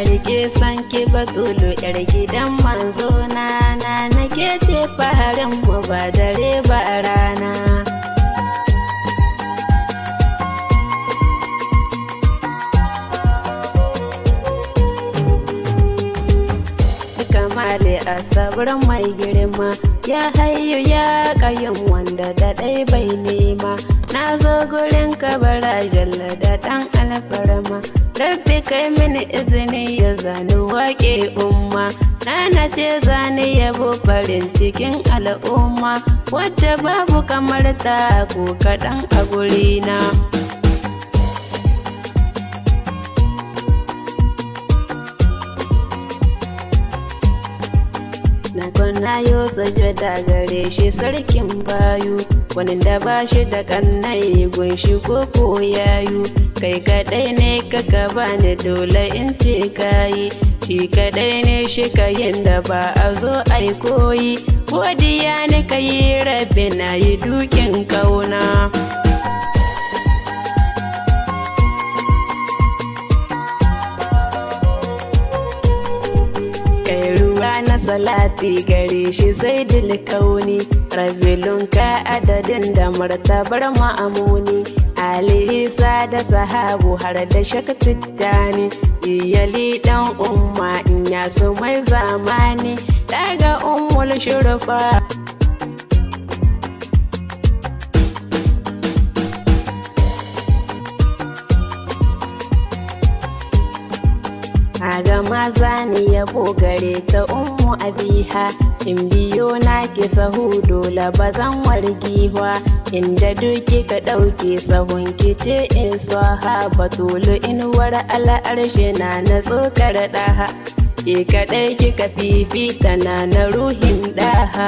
rike sanki Batulu yar gidan manzo na nake ce faharin mu ba dare ba rana. Kamale asabar mai girma ya hayyu ya kayyum wanda da dai bai nema. Na zo gurin kabara jalla da dan alfarma, rabbi kai mini izini ya zani wake umma. Na ce zani yabo farin cikin al'umma, wadda babu kamar ta ko kaɗan a gurina. Na yo sajada gare shi sarkin bayu, wani da ba shi da kannai gunshi ko yayu. Kai kadai ne ka bani dole in ce kayi, shi kadai ne shi kayin da ba a zo ai koyi. Godiya ni kayi rabbi na yi dukin kauna. Na salati gare shi sai dilkauni, rabilun ka adadin da martabar ma'amuni. Ali Isa da sahabu har da shakatittani, iyali dan umma in ya su mai zamani. Daga ummul shurfa aga maza ne yabo gare ta ummu abiha. In biyo na ki sahu dole ba zan wargiwa, inda duki ka ɗauke sahun ki ce in saha. Batulu inuwar al'arshe na tsokar ɗaha, ke kaɗai kika fifita na ruhin ɗaha.